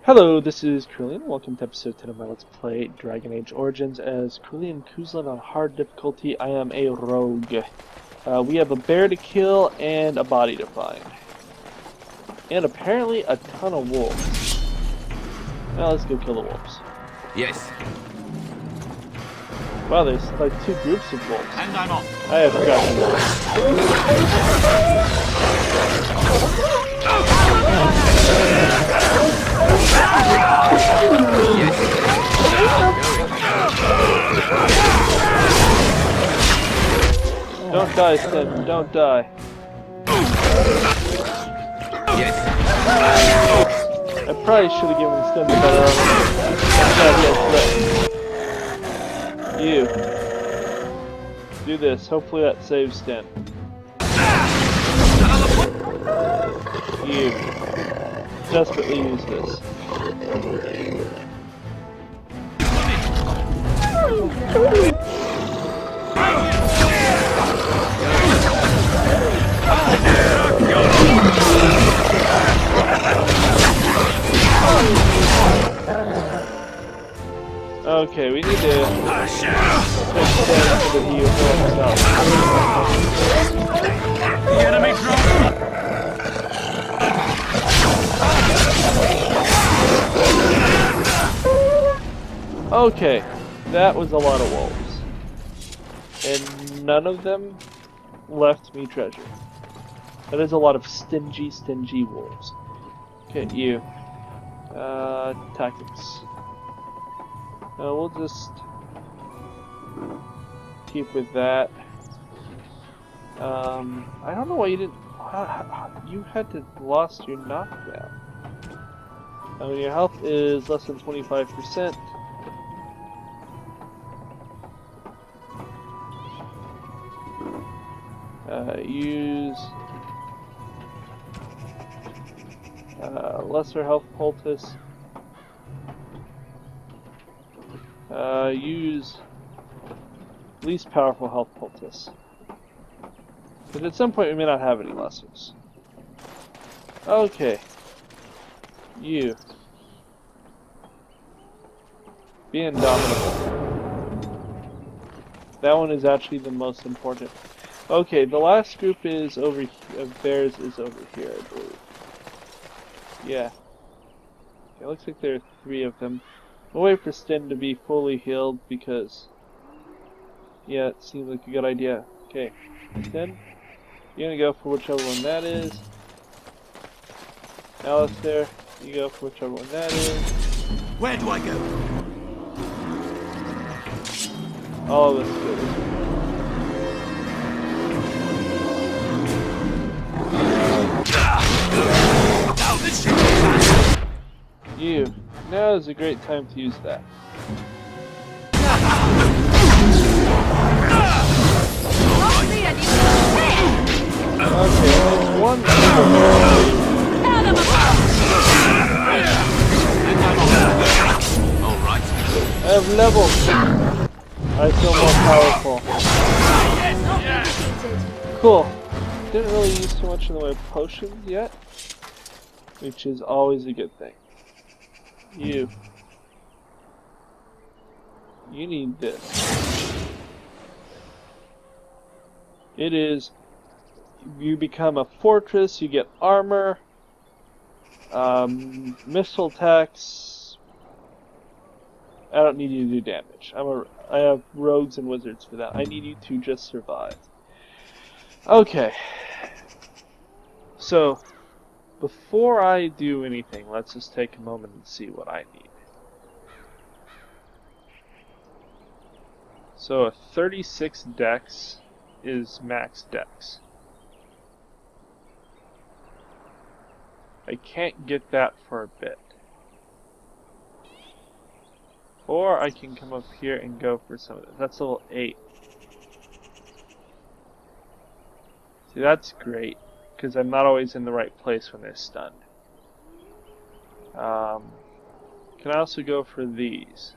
Hello, this is Kurlian. Welcome to episode 10 of my Let's Play Dragon Age Origins as Kurlian Kuzlan on hard difficulty. I am a rogue. We have a bear to kill and a body to find. And apparently a ton of wolves. Now let's go kill the wolves. Yes. Wow, there's like two groups of wolves. And I'm off. I have forgotten. Don't die, Sten. Don't die. Yes. I probably should have given Sten the better armor. You. Do this. Hopefully that saves Sten. You. Desperately use this. Okay, we need to take Sten so that he will heal himself. The enemy drone. Okay, that was a lot of wolves. And none of them left me treasure. That is a lot of stingy wolves. Okay, you. Tactics. We'll just keep with that. I don't know why you didn't... You had to lost your knockdown. When your health is less than 25%. Use lesser health poultice. Use least powerful health poultice. But at some point we may not have any lessers. Okay. You. Be indomitable. That one is actually the most important. Okay, the last group is over of bears is over here, I believe. Yeah. It looks like there are 3 of them. We'll wait for Sten to be fully healed because, yeah, it seems like a good idea. Okay, Sten, you're gonna go for whichever one that is. Alistair, you go for whichever one that is. Where do I go? All of us go. Now this should be fast. You. Now is a great time to use that. Okay, there's one. Alright. I have levels. I feel more powerful. Cool. Didn't really use too much in the way of potions yet, which is always a good thing. You need this. It is, you become a fortress, you get armor, missile attacks. I don't need you to do damage. I have rogues and wizards for that. I need you to just survive. Okay. So, before I do anything, let's just take a moment and see what I need. So a 36 dex is max dex. I can't get that for a bit. Or I can come up here and go for some of this. That's level 8. See, that's great, because I'm not always in the right place when they're stunned. Can I also go for these?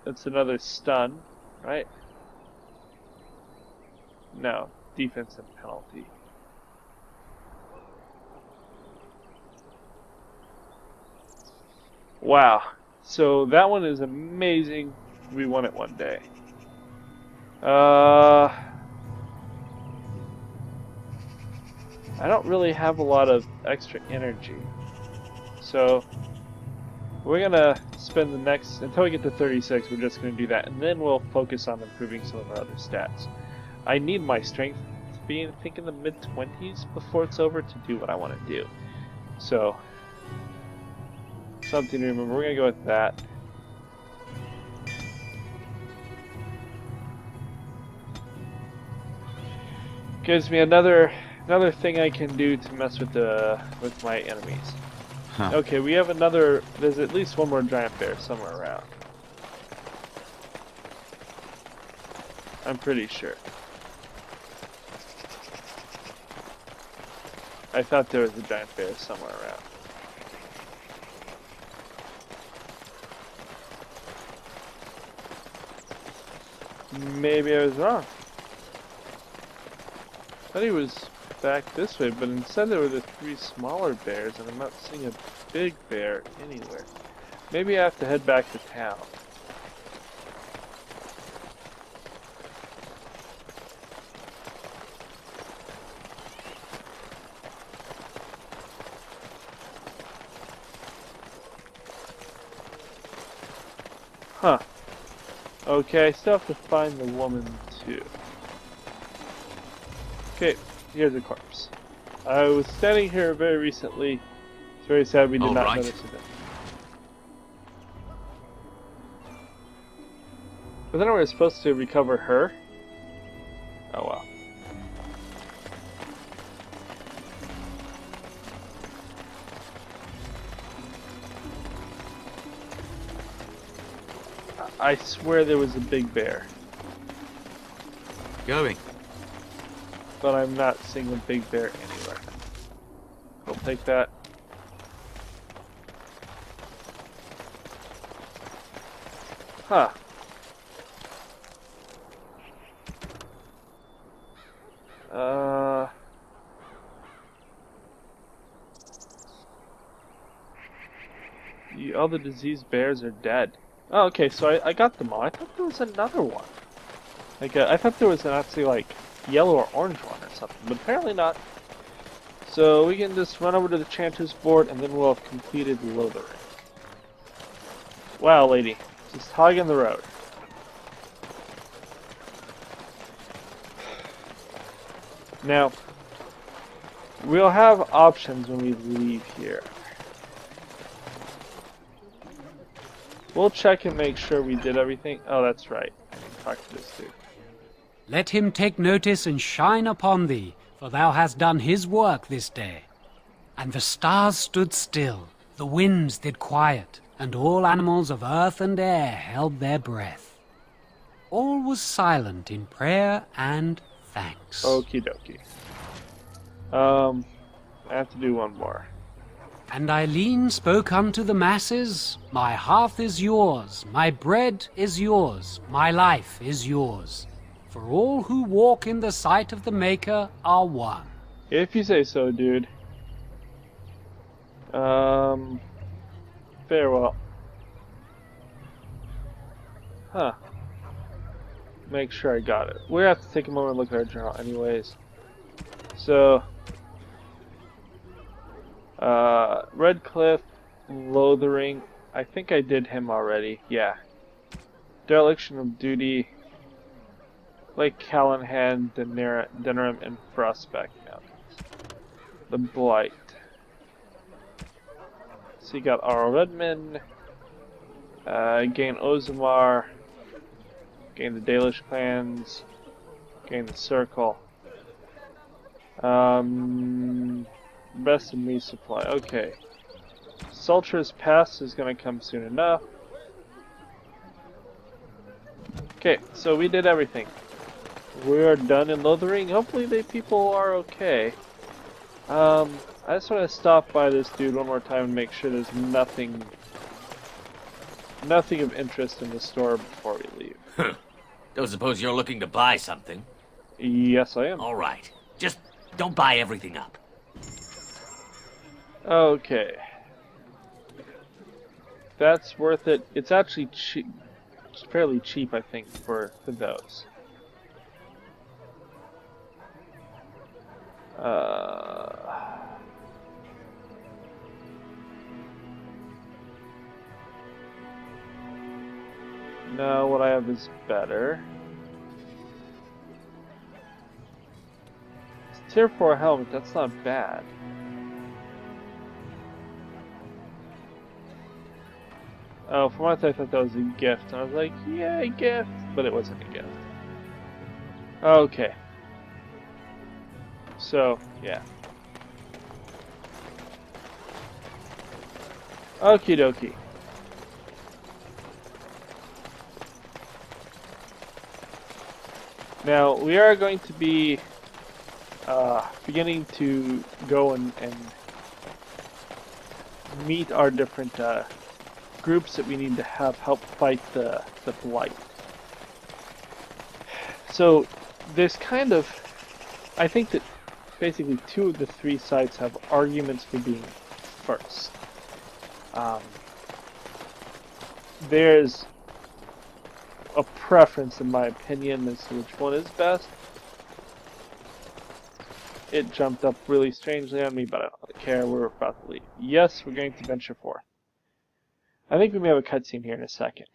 That's another stun, right? No. defensive penalty. Wow. So that one is amazing. We won it one day. I don't really have a lot of extra energy. So we're gonna spend the next, until we get to 36, we're just gonna do that, and then we'll focus on improving some of our other stats. I need my strength to be, I think, in the mid-20s before it's over to do what I want to do. So, something to remember. We're gonna go with that. Gives me another thing I can do to mess with my enemies. Huh. Okay, we have another. There's at least one more giant bear somewhere around. I'm pretty sure. I thought there was a giant bear somewhere around. Maybe I was wrong. I thought he was back this way, but instead there were the 3 smaller bears, and I'm not seeing a big bear anywhere. Maybe I have to head back to town. Huh. Okay, I still have to find the woman too. Okay, here's a corpse. I was standing here very recently. It's very sad we did not notice it. But then we were supposed to recover her. Oh wow. I swear there was a big bear. Going. But I'm not seeing a big bear anywhere. I'll take that. Huh. All the diseased bears are dead. Oh, okay, so I got them all. I thought there was another one. Like, I thought there was an actually, like, yellow or orange one or something, but apparently not. So we can just run over to the Chanter's board, and then we'll have completed Lothering. Wow, lady. Just hogging the road. Now, we'll have options when we leave here. We'll check and make sure we did everything. Oh, that's right. I need to talk to this dude. Let him take notice and shine upon thee, for thou hast done his work this day. And the stars stood still, the winds did quiet, and all animals of earth and air held their breath. All was silent in prayer and thanks. Okie dokie. I have to do one more. And Eileen spoke unto the masses, My hearth is yours, my bread is yours, my life is yours. For all who walk in the sight of the Maker are one. If you say so, dude. Farewell. Huh. Make sure I got it. We have to take a moment and look at our journal anyways. So, Redcliffe, Lothering. I think I did him already. Yeah. Dereliction of duty. Lake Callahan, Denerim, and Prospect Mountains. The Blight. So you got Arl Redmond. Gain Ozamar. Gain the Dalish clans. Gain the Circle. Best of me supply. Okay. Sultra's Pass is going to come soon enough. Okay, so we did everything. We are done in Lothering. Hopefully the people are okay. I just want to stop by this dude one more time and make sure there's nothing of interest in the store before we leave. Don't suppose you're looking to buy something? Yes, I am. All right. Just don't buy everything up. Okay. That's worth it. It's actually cheap. It's fairly cheap, I think, for those. No, what I have is better. It's tier 4 helmet, that's not bad. Oh, for once I thought that was a gift, and I was like, yeah, a gift, but it wasn't a gift. Okay. So, yeah. Okie dokie. Now, we are going to be beginning to go and meet our different groups that we need to have help fight the Blight. So, there's kind of, I think that basically 2 of the 3 sides have arguments for being first. There's a preference, in my opinion, as to which one is best. It jumped up really strangely on me, but I don't care. We're about to leave. Yes, we're going to venture forth. I think we may have a cutscene here in a second.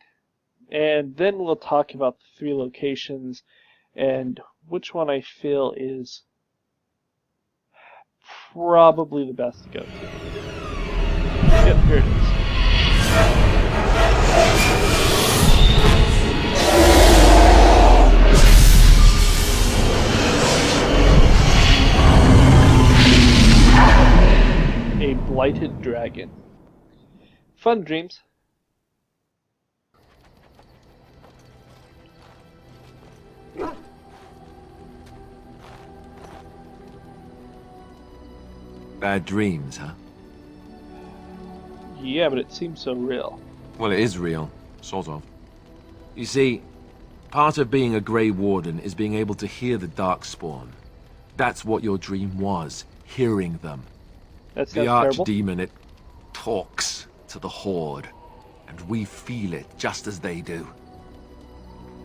And then we'll talk about the 3 locations and which one I feel is probably the best to go to. Yep, here it is. A blighted dragon. Fun dreams. Bad dreams, huh? Yeah, but it seems so real. Well, it is real, sort of. You see, part of being a Grey Warden is being able to hear the Darkspawn. That's what your dream was, hearing them. That sounds The terrible. Archdemon, it talks to the Horde, and we feel it just as they do.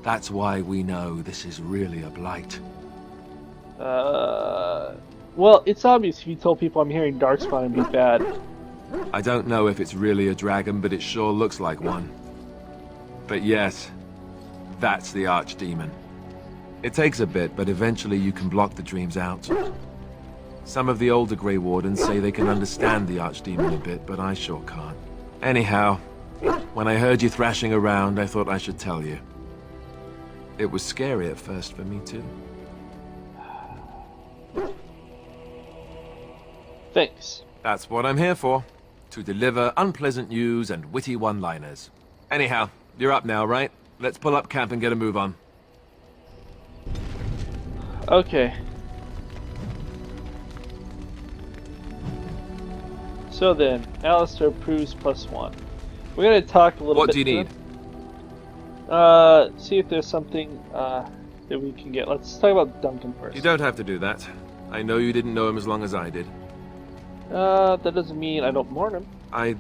That's why we know this is really a blight. Well, it's obvious if you told people I'm hearing Darkspawn and be bad. I don't know if it's really a dragon, but it sure looks like one. But yes, that's the Archdemon. It takes a bit, but eventually you can block the dreams out. Some of the older Grey Wardens say they can understand the Archdemon a bit, but I sure can't. Anyhow, when I heard you thrashing around, I thought I should tell you. It was scary at first for me too. Thanks. That's what I'm here for. To deliver unpleasant news and witty one-liners. Anyhow, you're up now, right? Let's pull up camp and get a move on. Okay. So then, Alistair proves +1. We're gonna talk a little bit. What do you need? See if there's something that we can get. Let's talk about Duncan first. You don't have to do that. I know you didn't know him as long as I did. That doesn't mean I don't mourn him. I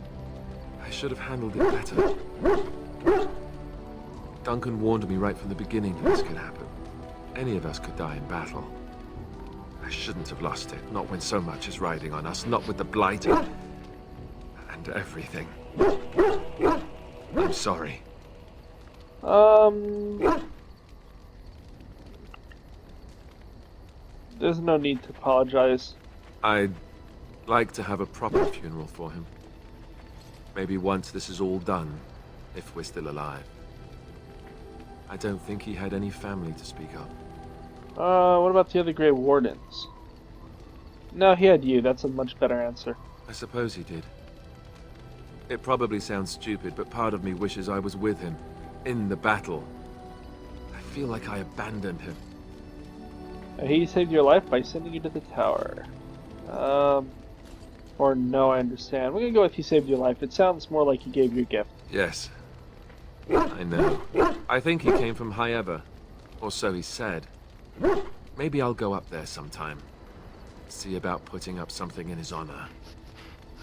should have handled it better. Duncan warned me right from the beginning that this could happen. Any of us could die in battle. I shouldn't have lost it, not when so much is riding on us, not with the Blight and everything. I'm sorry. There's no need to apologize. I'd like to have a proper funeral for him. Maybe once this is all done, if we're still alive. I don't think he had any family to speak of. What about the other Grey Wardens? No, he had you. That's a much better answer. I suppose he did. It probably sounds stupid, but part of me wishes I was with him, in the battle. I feel like I abandoned him. He saved your life by sending you to the tower. Or no, I understand. We're gonna go with he saved your life. It sounds more like he gave you a gift. Yes. I know. I think he came from High Ever. Or so he said. Maybe I'll go up there sometime. See about putting up something in his honor.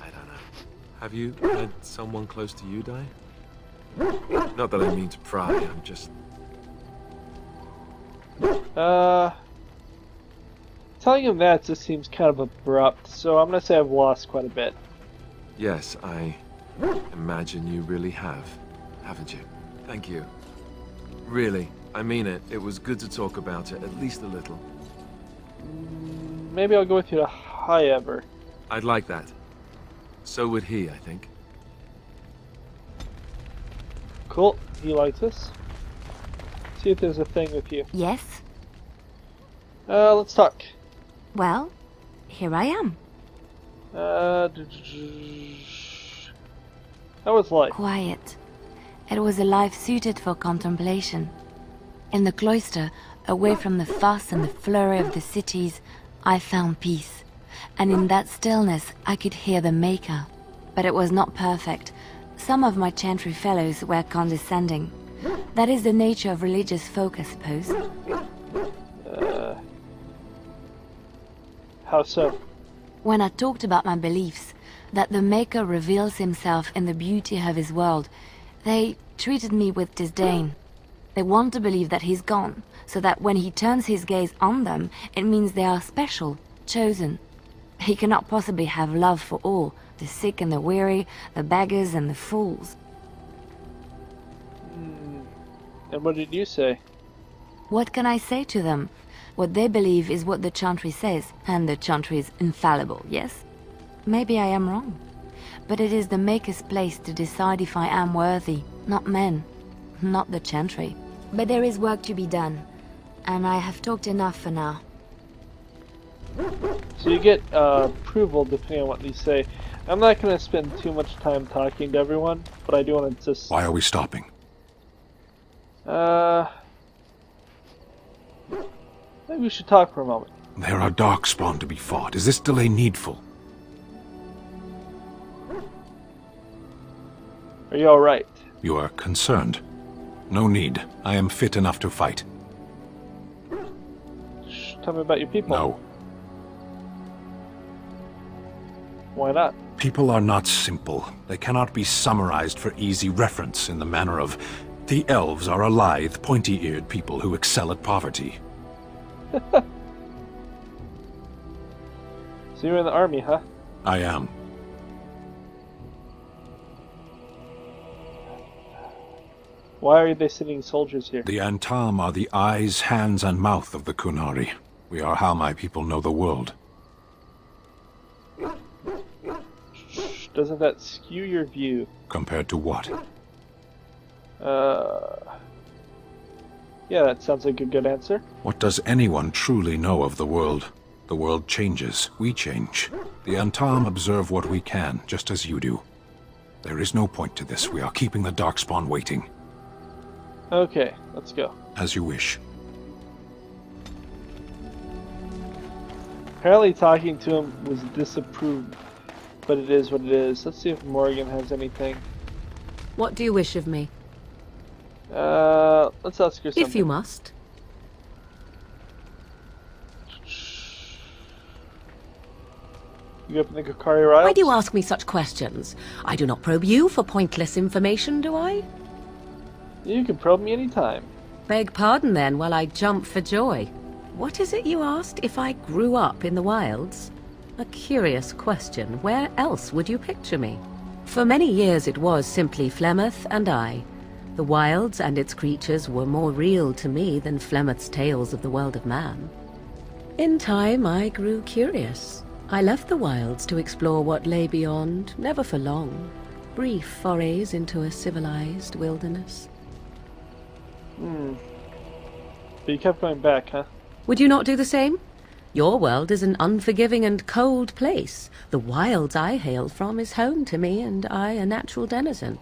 I don't know. Have you had someone close to you die? Not that I mean to pry, I'm just... Telling him that just seems kind of abrupt, so I'm gonna say I've lost quite a bit. Yes, I imagine you really have, haven't you? Thank you. Really, I mean it. It was good to talk about it, at least a little. Maybe I'll go with you to High Ever. I'd like that. So would he, I think. Cool, he likes us. See if there's a thing with you. Yes? Let's talk. Well, here I am. How was life? Quiet. It was a life suited for contemplation. In the cloister, away from the fuss and the flurry of the cities, I found peace. And in that stillness, I could hear the Maker. But it was not perfect. Some of my chantry fellows were condescending. That is the nature of religious folk, I suppose. How so? When I talked about my beliefs, that the Maker reveals himself in the beauty of his world, they treated me with disdain. They want to believe that he's gone, so that when he turns his gaze on them, it means they are special, chosen. He cannot possibly have love for all, the sick and the weary, the beggars and the fools. And what did you say? What can I say to them? What they believe is what the chantry says, and the chantry is infallible, yes? Maybe I am wrong. But it is the Maker's place to decide if I am worthy, not men, not the chantry. But there is work to be done, and I have talked enough for now. So you get approval depending on what you say. I'm not going to spend too much time talking to everyone, but I do want to just... Why are we stopping? Maybe we should talk for a moment. There are darkspawn to be fought. Is this delay needful? Are you alright? You are concerned. No need. I am fit enough to fight. Tell me about your people. No. Why not? People are not simple. They cannot be summarized for easy reference in the manner of, the elves are a lithe, pointy-eared people who excel at poverty. So you're in the army, huh? I am. Why are they sending soldiers here? The Antam are the eyes, hands, and mouth of the Kunari. We are how my people know the world. Doesn't that skew your view? Compared to what? Yeah, that sounds like a good answer. What does anyone truly know of the world? The world changes. We change. The Antam observe what we can, just as you do. There is no point to this. We are keeping the Darkspawn waiting. Okay, let's go. As you wish. Apparently talking to him was disapproved, but it is what it is. Let's see if Morgan has anything. What do you wish of me? Let's ask her something. If you must. You up in the Kakari Riles? Why do you ask me such questions? I do not probe you for pointless information, do I? You can probe me anytime. Beg pardon then while I jump for joy. What is it you asked if I grew up in the wilds? A curious question. Where else would you picture me? For many years it was simply Flemeth and I. The wilds and its creatures were more real to me than Flemeth's tales of the world of man. In time I grew curious. I left the wilds to explore what lay beyond, never for long. Brief forays into a civilized wilderness. But you kept going back, huh? Would you not do the same? Your world is an unforgiving and cold place. The wilds I hail from is home to me, and I a natural denizen.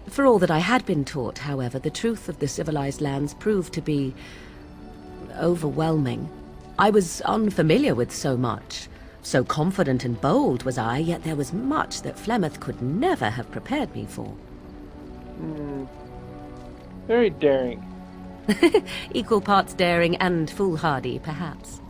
For all that I had been taught, however, the truth of the civilized lands proved to be overwhelming. I was unfamiliar with so much. So confident and bold was I, yet there was much that Flemeth could never have prepared me for. Very daring. Equal parts daring and foolhardy, perhaps.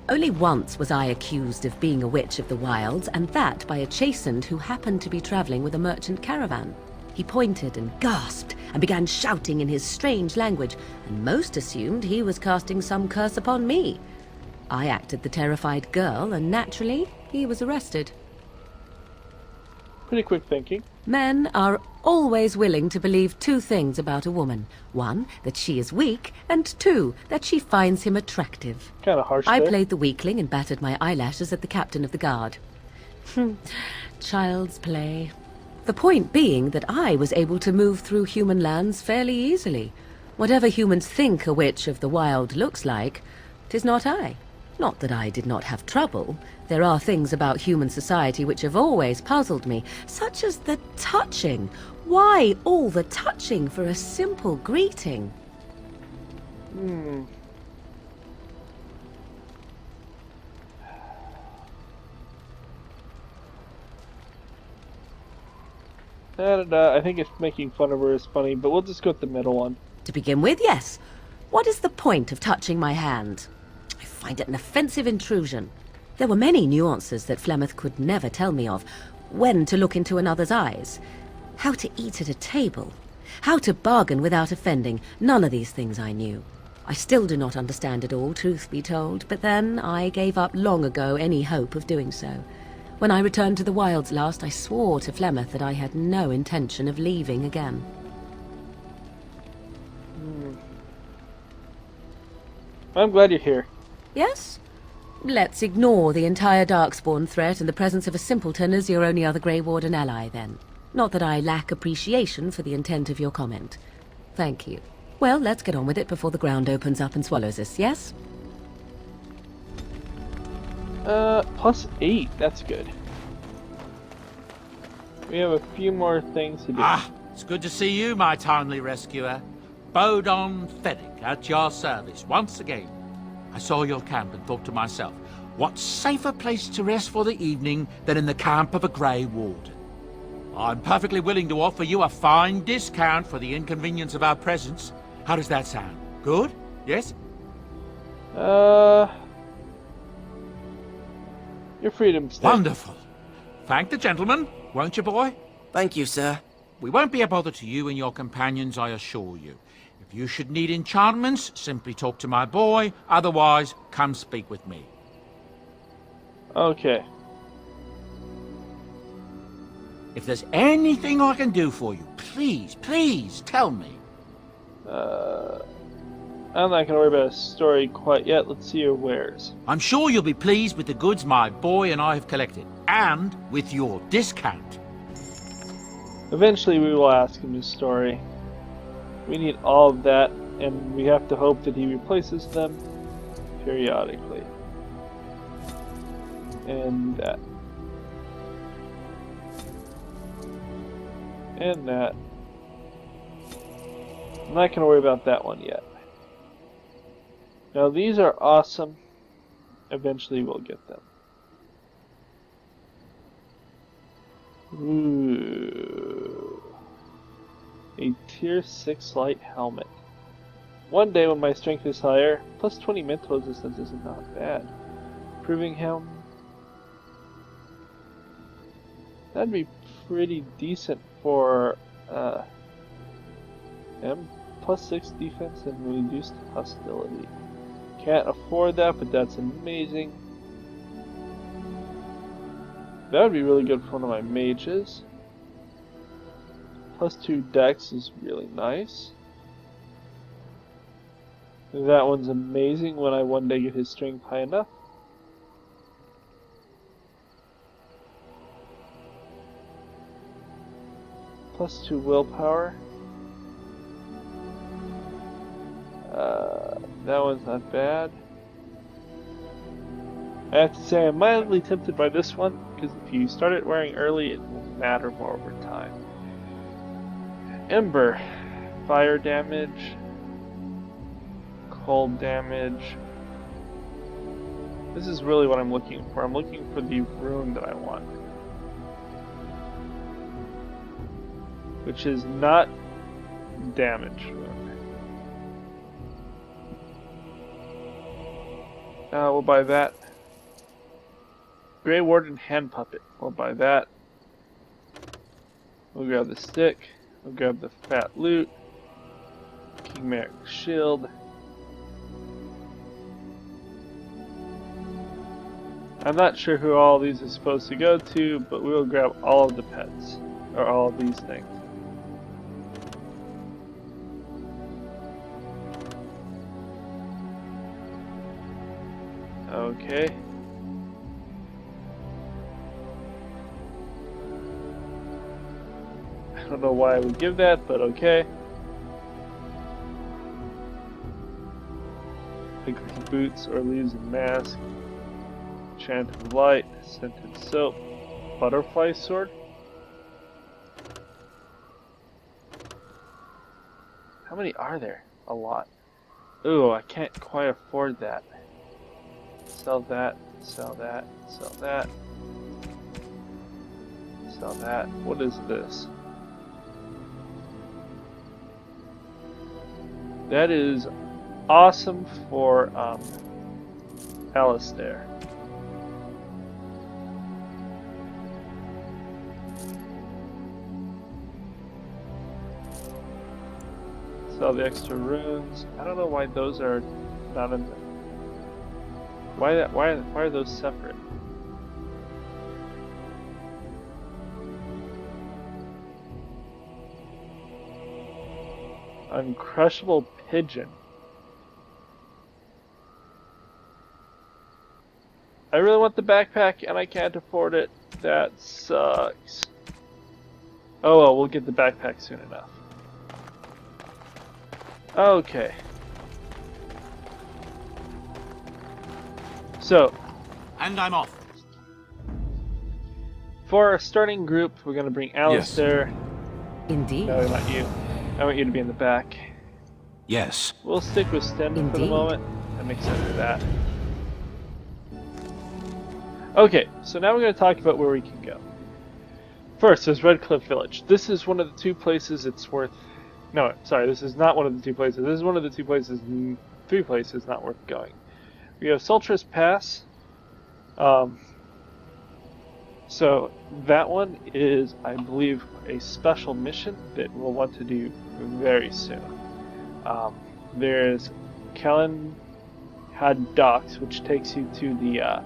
Only once was I accused of being a witch of the wilds, and that by a chastened who happened to be traveling with a merchant caravan. He pointed and gasped and began shouting in his strange language, and most assumed he was casting some curse upon me. I acted the terrified girl, and naturally, he was arrested. Pretty quick thinking. Men are always willing to believe two things about a woman. One, that she is weak, and two, that she finds him attractive. Kind of harsh I there. played the weakling and battered my eyelashes at the captain of the guard. Child's play. The point being that I was able to move through human lands fairly easily. Whatever humans think a witch of the wild looks like, 'tis not I. Not that I did not have trouble. There are things about human society which have always puzzled me, such as the touching. Why all the touching for a simple greeting? I think it's making fun of her is funny, but we'll just go with the middle one. To begin with, yes. What is the point of touching my hand? I find it an offensive intrusion. There were many nuances that Flemeth could never tell me of. When to look into another's eyes. How to eat at a table. How to bargain without offending. None of these things I knew. I still do not understand it all, truth be told, but then I gave up long ago any hope of doing so. When I returned to the wilds last, I swore to Flemeth that I had no intention of leaving again. I'm glad you're here. Yes? Let's ignore the entire Darkspawn threat in the presence of a simpleton as your only other Grey Warden ally, then. Not that I lack appreciation for the intent of your comment. Thank you. Well, let's get on with it before the ground opens up and swallows us, yes? +8. That's good. We have a few more things to do. Ah, it's good to see you, my timely rescuer. Bodon Fennick at your service once again. I saw your camp and thought to myself, what safer place to rest for the evening than in the camp of a Grey Warden? I'm perfectly willing to offer you a fine discount for the inconvenience of our presence. How does that sound? Good? Yes? Your freedom stick. Wonderful. Thank the gentleman, won't you, boy? Thank you, sir. We won't be a bother to you and your companions, I assure you. If you should need enchantments, simply talk to my boy. Otherwise, come speak with me. Okay. If there's anything I can do for you, please tell me. I'm not gonna worry about a story quite yet. Let's see your wares. I'm sure you'll be pleased with the goods my boy and I have collected, and with your discount. Eventually we will ask him his story. We need all of that, and we have to hope that he replaces them periodically. And that. And that. I'm not gonna worry about that one yet. Now these are awesome. Eventually we'll get them. Ooh. A tier 6 light helmet. One day when my strength is higher, plus 20 mental resistance isn't not bad. Proving him. That'd be pretty decent for him. Plus 6 defense and reduced hostility. Can't afford that, but that's amazing. That would be really good for one of my mages. Plus 2 dex is really nice. That one's amazing when I one day get his strength high enough. Plus 2 willpower. That one's not bad. I have to say I'm mildly tempted by this one, because if you start it wearing early, it will matter more over time. Ember. Fire damage. Cold damage. This is really what I'm looking for. I'm looking for the rune that I want. Which is not damage rune. We'll buy that. Grey Warden hand puppet. We'll buy that. We'll grab the stick. We'll grab the fat loot. King Merrick's shield. I'm not sure who all these are supposed to go to, but we will grab all of the pets. Or all of these things. Okay. I don't know why I would give that, but okay. Like boots or leaves and mask. Enchanted light, scented soap, butterfly sword. How many are there? A lot. Ooh, I can't quite afford that. Sell that, sell that, sell that. Sell that. What is this? That is awesome for Alistair. Sell the extra runes. I don't know why those are not in the... Why are those separate? Uncrushable pigeon. I really want the backpack and I can't afford it. That sucks. Oh well, we'll get the backpack soon enough. Okay. So. And I'm off. For our starting group, we're going to bring Alistair. Yes. Indeed. No, not you. I want you to be in the back. Yes. We'll stick with Stem for the moment. That makes sense for that. Okay, so now we're going to talk about where we can go. First, there's Red Cliff Village. This is one of the two places it's worth... No, sorry, this is not one of the two places. This is one of the two places, three places not worth going. We have Sultrus Pass. So that one is, I believe, a special mission that we'll want to do very soon. There's Callan Had Docks, which takes you to the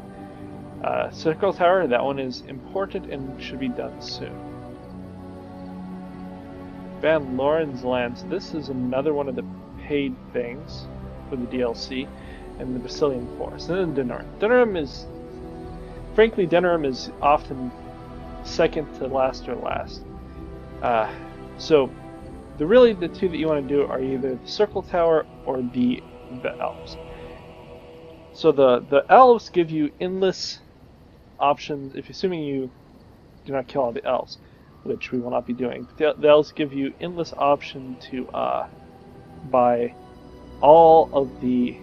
Circle Tower. That one is important and should be done soon. Van Loren's Lands. This is another one of the paid things for the DLC, and the Basilian Forest. And then Denerim. Denerim is, frankly, Denerim is often second to last or last. So, the two that you want to do are either the Circle Tower or the Elves. So the Elves give you endless options, if assuming you do not kill all the Elves, which we will not be doing. The Elves give you endless option to buy all of the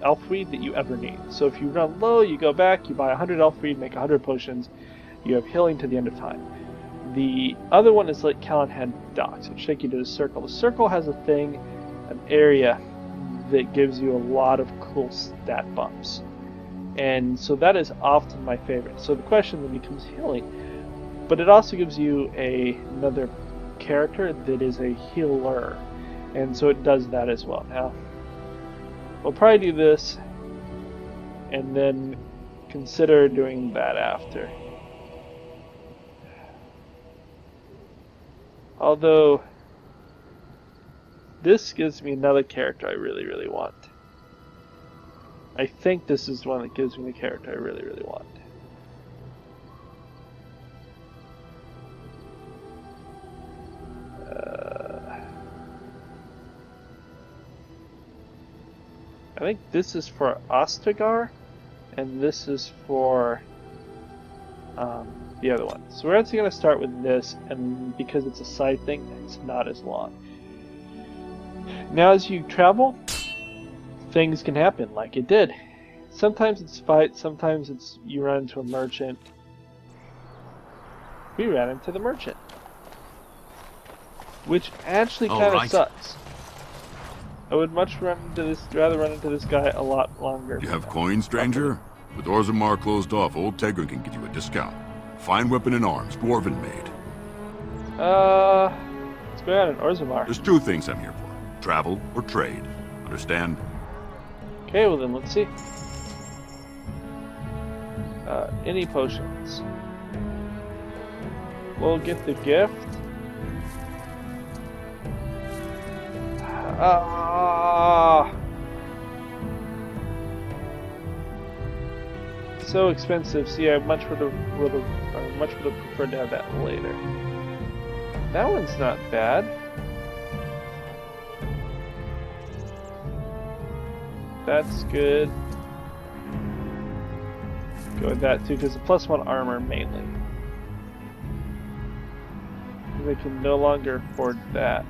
Elfweed that you ever need. So if you run low, you go back, you buy 100 Elfweed, make 100 potions, you have healing to the end of time. The other one is like Callan Had Docks, which take you to the Circle. The Circle has a thing, an area that gives you a lot of cool stat bumps. And so that is often my favorite. So the question then becomes healing. But it also gives you another character that is a healer. And so it does that as well. Now, we'll probably do this and then consider doing that after. Although, this gives me another character I really, really want. I think this is the one that gives me the character I really, really want. I think this is for Ostagar, and this is for the other one. So we're actually going to start with this, and because it's a side thing, it's not as long. Now as you travel, things can happen like it did. Sometimes it's fight, sometimes it's you run into a merchant. We ran into the merchant, which actually kind of sucks. I would much rather run into this guy a lot longer. You have coins, stranger? With Orzammar closed off, old Tegrin can give you a discount. Fine weapon and arms, dwarven made. Let's go out in Orzammar. There's two things I'm here for. Travel or trade. Understand? Okay, well then, let's see. Any potions. We'll get the gift. So expensive. See, I much would have preferred to have that later. That one's not bad. That's good. Go with that too, because the +1 armor mainly. We can no longer afford that.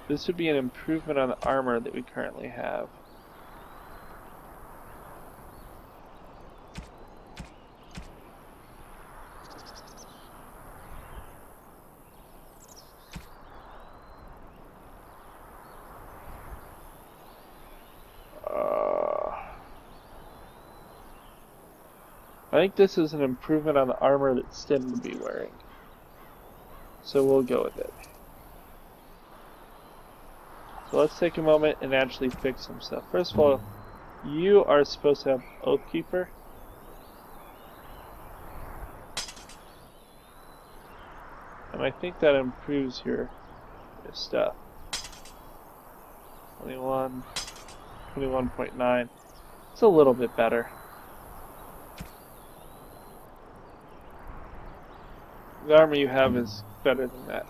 This would be an improvement on the armor that we currently have. I think this is an improvement on the armor that Stim would be wearing. So we'll go with it. So let's take a moment and actually fix some stuff. First of all, you are supposed to have Oathkeeper. And I think that improves your stuff. 21, 21.9. It's a little bit better. The armor you have is better than that.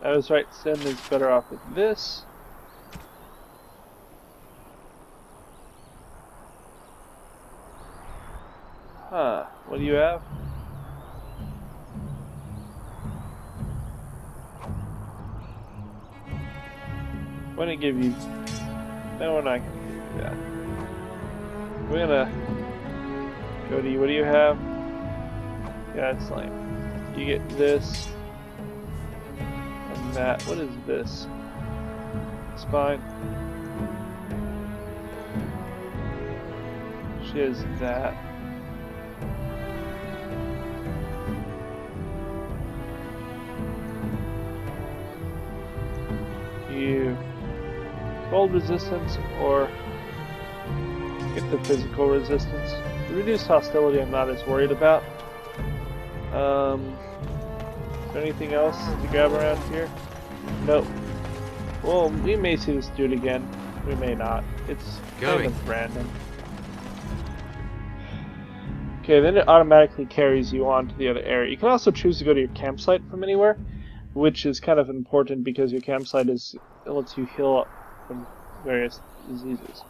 I was right, Sim is better off with this. Huh, what do you have? I'm gonna give you... No, we're not gonna do that. We're gonna go to you. What do you have? Yeah, that's lame. You get this. And that. What is this? It's fine. She has that. You cold resistance or get the physical resistance. The reduced hostility I'm not as worried about. Is there anything else to grab around here? Nope. Well, we may see this dude again. We may not. It's kind of random. Okay, then it automatically carries you on to the other area. You can also choose to go to your campsite from anywhere, which is kind of important because your campsite lets you heal up from various diseases.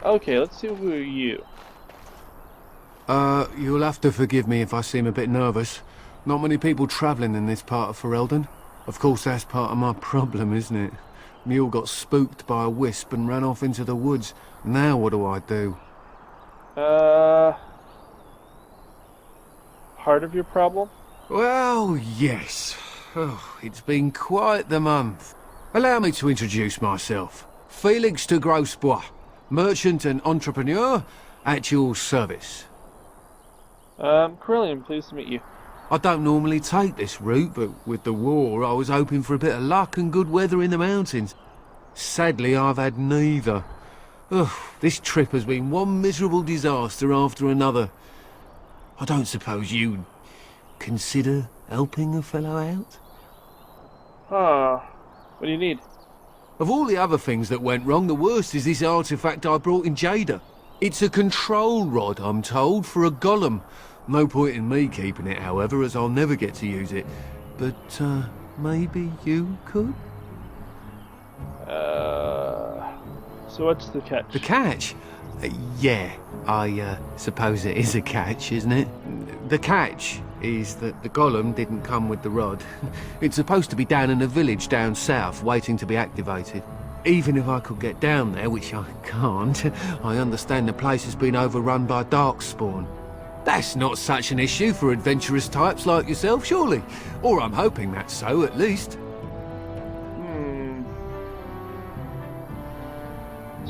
Okay, let's see who are you. You'll have to forgive me if I seem a bit nervous. Not many people travelling in this part of Ferelden. Of course, that's part of my problem, isn't it? Mule got spooked by a wisp and ran off into the woods. Now what do I do? Part of your problem? Well, yes. Oh, it's been quite the month. Allow me to introduce myself. Felix de Grosbois, merchant and entrepreneur at your service. Corellian, pleased to meet you. I don't normally take this route, but with the war, I was hoping for a bit of luck and good weather in the mountains. Sadly, I've had neither. Ugh, this trip has been one miserable disaster after another. I don't suppose you'd consider helping a fellow out? What do you need? Of all the other things that went wrong, the worst is this artifact I brought in Jada. It's a control rod, I'm told, for a golem. No point in me keeping it, however, as I'll never get to use it. But, maybe you could? So what's the catch? The catch? Yeah, I suppose it is a catch, isn't it? The catch is that the golem didn't come with the rod. It's supposed to be down in a village down south, waiting to be activated. even if I could get down there, which I can't, I understand the place has been overrun by darkspawn. That's not such an issue for adventurous types like yourself, surely? Or I'm hoping that's so, at least.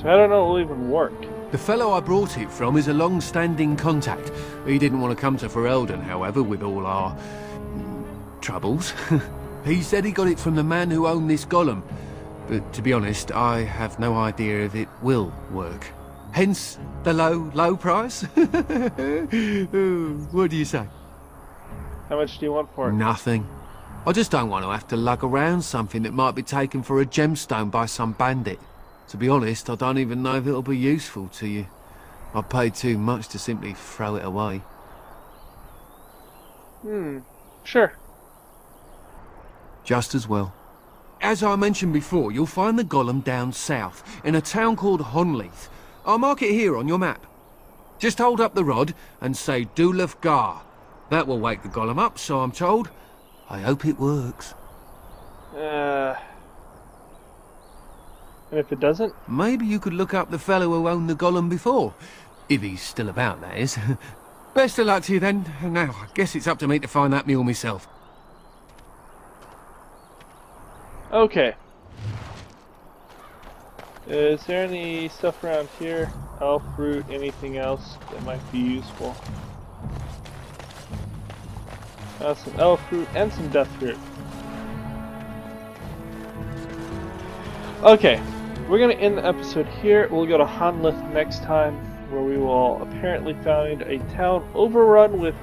So I don't know it will even work. The fellow I brought it from is a long-standing contact. He didn't want to come to Ferelden, however, with all our... troubles. He said he got it from the man who owned this golem. But to be honest, I have no idea if it will work. Hence the low price. What do you say? How much do you want for it? Nothing. I just don't want to have to lug around something that might be taken for a gemstone by some bandit. To be honest, I don't even know if it'll be useful to you. I paid too much to simply throw it away. Sure. Just as well. As I mentioned before, you'll find the golem down south, in a town called Honleith. I'll mark it here on your map. Just hold up the rod and say Dulaf Gar. That will wake the golem up, so I'm told. I hope it works. And if it doesn't? Maybe you could look up the fellow who owned the golem before. If he's still about, that is. Best of luck to you then. Now, I guess it's up to me to find that mule myself. Okay. Is there any stuff around here? Elf fruit, anything else that might be useful? Some elf fruit and some death fruit. Okay, we're going to end the episode here. We'll go to Honleith next time, where we will apparently find a town overrun with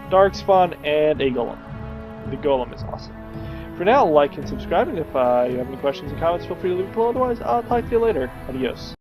darkspawn and a golem. The golem is awesome. For now, like and subscribe, and if you have any questions or comments, feel free to leave it below. Otherwise, I'll talk to you later. Adios.